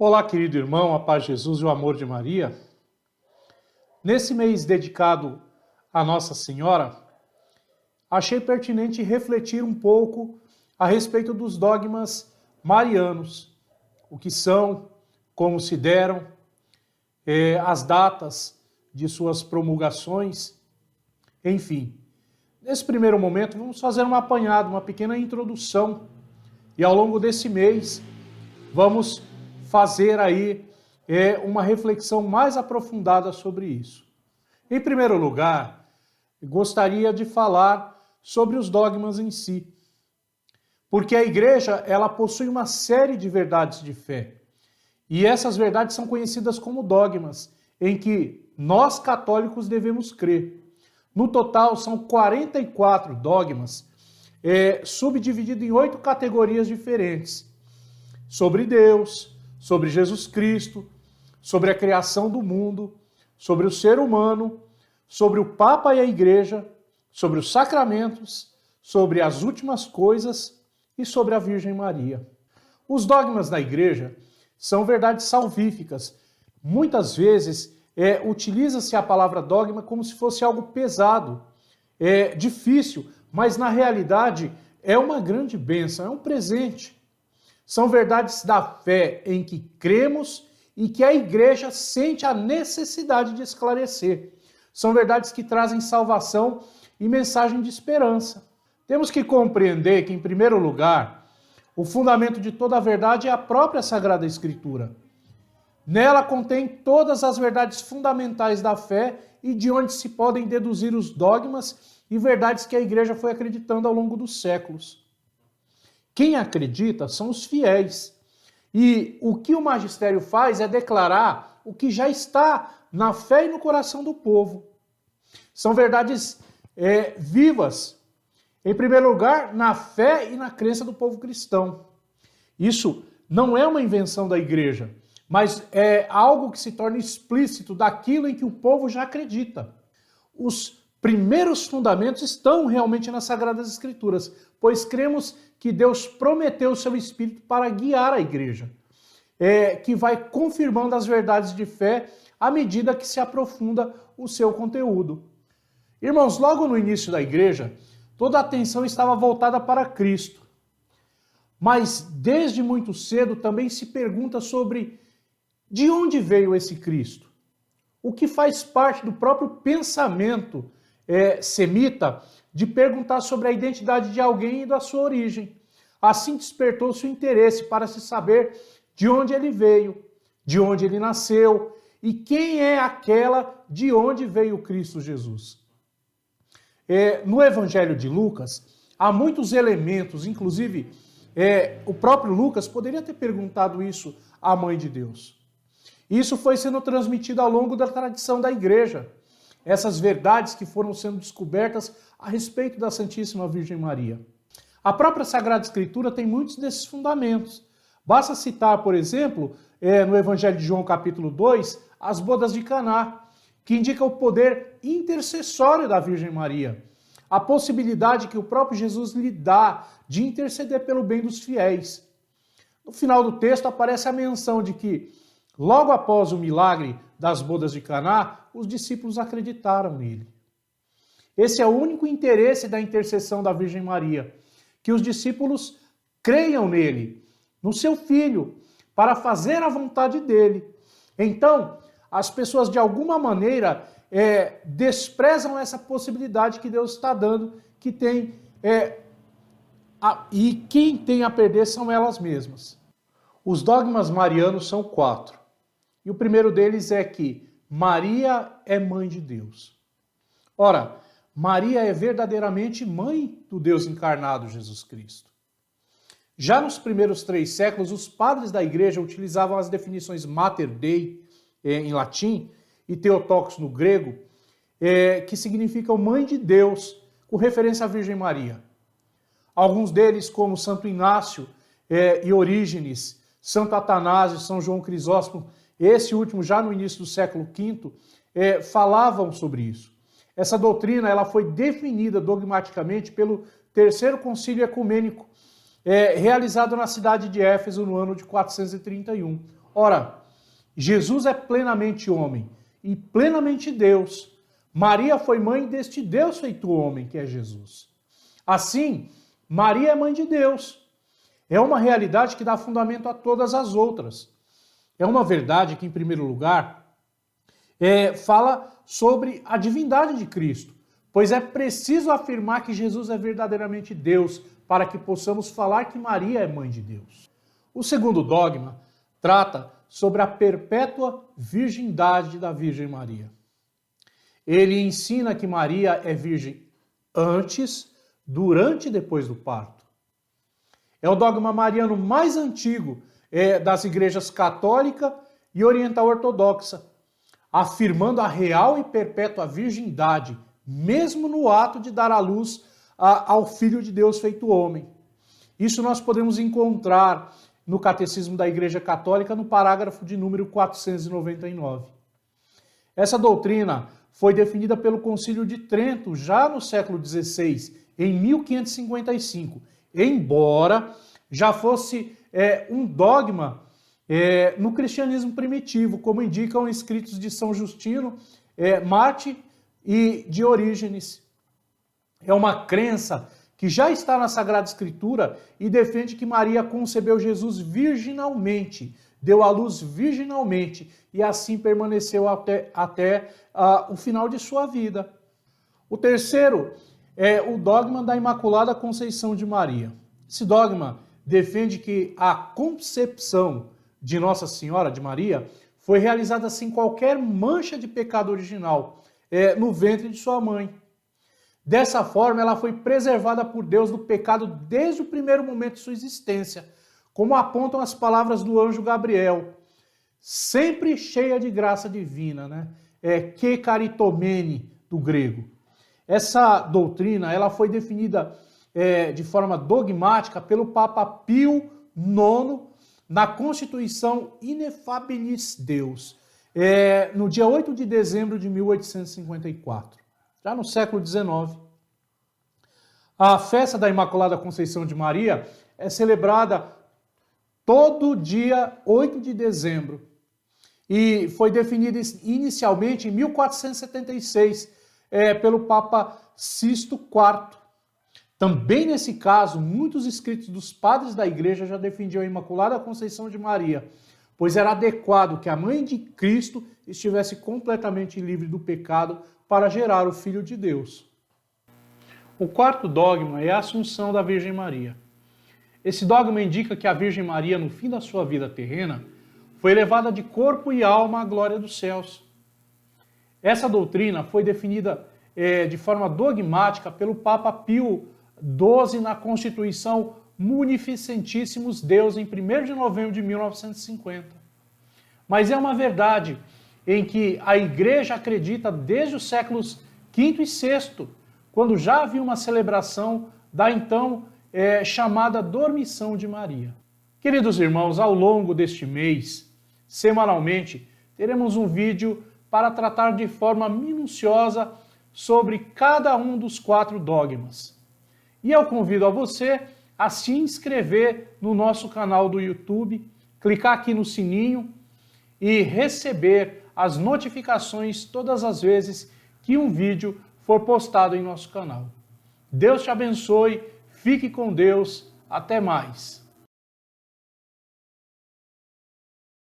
Olá, querido irmão, a paz de Jesus e o amor de Maria. Nesse mês dedicado a Nossa Senhora, achei pertinente refletir um pouco a respeito dos dogmas marianos, o que são, como se deram, as datas de suas promulgações, enfim. Nesse primeiro momento, vamos fazer uma apanhada, uma pequena introdução, e ao longo desse mês, vamos fazer aí uma reflexão mais aprofundada sobre isso. Em primeiro lugar, gostaria de falar sobre os dogmas em si. Porque a igreja, ela possui uma série de verdades de fé. E essas verdades são conhecidas como dogmas, em que nós católicos devemos crer. No total, são 44 dogmas, subdivididos em 8 categorias diferentes. Sobre Deus, sobre Jesus Cristo, sobre a criação do mundo, sobre o ser humano, sobre o Papa e a Igreja, sobre os sacramentos, sobre as últimas coisas e sobre a Virgem Maria. Os dogmas da Igreja são verdades salvíficas. Muitas vezes utiliza-se a palavra dogma como se fosse algo pesado, difícil, mas na realidade é uma grande bênção, é um presente. São verdades da fé em que cremos e que a igreja sente a necessidade de esclarecer. São verdades que trazem salvação e mensagem de esperança. Temos que compreender que, em primeiro lugar, o fundamento de toda a verdade é a própria Sagrada Escritura. Nela contém todas as verdades fundamentais da fé e de onde se podem deduzir os dogmas e verdades que a igreja foi acreditando ao longo dos séculos. Quem acredita são os fiéis. E o que o magistério faz é declarar o que já está na fé e no coração do povo. São verdades vivas. Em primeiro lugar, na fé e na crença do povo cristão. Isso não é uma invenção da igreja, mas é algo que se torna explícito daquilo em que o povo já acredita. Os primeiros fundamentos estão realmente nas Sagradas Escrituras, pois cremos que Deus prometeu o seu Espírito para guiar a igreja, que vai confirmando as verdades de fé à medida que se aprofunda o seu conteúdo. Irmãos, logo no início da igreja, toda a atenção estava voltada para Cristo. Mas desde muito cedo também se pergunta sobre de onde veio esse Cristo. O que faz parte do próprio pensamento semita de perguntar sobre a identidade de alguém e da sua origem. Assim despertou-se o interesse para se saber de onde ele veio, de onde ele nasceu e quem é aquela de onde veio Cristo Jesus. No Evangelho de Lucas, há muitos elementos, inclusive o próprio Lucas poderia ter perguntado isso à Mãe de Deus. Isso foi sendo transmitido ao longo da tradição da igreja. Essas verdades que foram sendo descobertas a respeito da Santíssima Virgem Maria. A própria Sagrada Escritura tem muitos desses fundamentos. Basta citar, por exemplo, no Evangelho de João capítulo 2, as bodas de Caná, que indica o poder intercessório da Virgem Maria. A possibilidade que o próprio Jesus lhe dá de interceder pelo bem dos fiéis. No final do texto aparece a menção de que, logo após o milagre das bodas de Caná, os discípulos acreditaram nele. Esse é o único interesse da intercessão da Virgem Maria, que os discípulos creiam nele, no seu Filho, para fazer a vontade dele. Então, as pessoas de alguma maneira desprezam essa possibilidade que Deus está dando, que tem e quem tem a perder são elas mesmas. Os dogmas marianos são 4. E o primeiro deles é que Maria é mãe de Deus. Ora, Maria é verdadeiramente mãe do Deus encarnado, Jesus Cristo. Já nos primeiros 3 séculos, os padres da igreja utilizavam as definições Mater Dei, em latim, e Theotokos no grego, que significam mãe de Deus, com referência à Virgem Maria. Alguns deles, como Santo Inácio e Orígenes, Santo Atanásio, São João Crisóstomo, esse último já no início do século V, falavam sobre isso. Essa doutrina ela foi definida dogmaticamente pelo Terceiro Concílio Ecumênico, realizado na cidade de Éfeso no ano de 431. Ora, Jesus é plenamente homem e plenamente Deus. Maria foi mãe deste Deus feito homem, que é Jesus. Assim, Maria é mãe de Deus. É uma realidade que dá fundamento a todas as outras. É uma verdade que, em primeiro lugar, fala sobre a divindade de Cristo, pois é preciso afirmar que Jesus é verdadeiramente Deus para que possamos falar que Maria é mãe de Deus. O segundo dogma trata sobre a perpétua virgindade da Virgem Maria. Ele ensina que Maria é virgem antes, durante e depois do parto. É o dogma mariano mais antigo das igrejas católica e oriental ortodoxa, afirmando a real e perpétua virgindade, mesmo no ato de dar à luz ao Filho de Deus feito homem. Isso nós podemos encontrar no Catecismo da Igreja Católica, no parágrafo de número 499. Essa doutrina foi definida pelo Concílio de Trento já no século XVI, em 1555, embora já fosse um dogma no cristianismo primitivo, como indicam escritos de São Justino, Marte e de Orígenes. É uma crença que já está na Sagrada Escritura e defende que Maria concebeu Jesus virginalmente, deu à luz virginalmente e assim permaneceu até o final de sua vida. O terceiro é o dogma da Imaculada Conceição de Maria. Esse dogma defende que a concepção de Nossa Senhora de Maria foi realizada sem qualquer mancha de pecado original no ventre de sua mãe. Dessa forma, ela foi preservada por Deus do pecado desde o primeiro momento de sua existência, como apontam as palavras do anjo Gabriel, sempre cheia de graça divina, né? Que caritomene, do grego. Essa doutrina ela foi definida de forma dogmática pelo Papa Pio IX na Constituição Ineffabilis Deus, no dia 8 de dezembro de 1854. Já no século XIX. A festa da Imaculada Conceição de Maria é celebrada todo dia 8 de dezembro e foi definida inicialmente em 1476 pelo Papa Sisto IV. Também nesse caso, muitos escritos dos padres da igreja já defendiam a Imaculada Conceição de Maria, pois era adequado que a mãe de Cristo estivesse completamente livre do pecado para gerar o Filho de Deus. O quarto dogma é a Assunção da Virgem Maria. Esse dogma indica que a Virgem Maria, no fim da sua vida terrena, foi levada de corpo e alma à glória dos céus. Essa doutrina foi definida de forma dogmática pelo Papa Pio XII na Constituição Munificentissimus Deus, em 1º de novembro de 1950. Mas é uma verdade em que a Igreja acredita desde os séculos V e VI, quando já havia uma celebração da então chamada Dormição de Maria. Queridos irmãos, ao longo deste mês, semanalmente, teremos um vídeo para tratar de forma minuciosa sobre cada um dos 4 dogmas. E eu convido a você a se inscrever no nosso canal do YouTube, clicar aqui no sininho e receber as notificações todas as vezes que um vídeo for postado em nosso canal. Deus te abençoe, fique com Deus, até mais.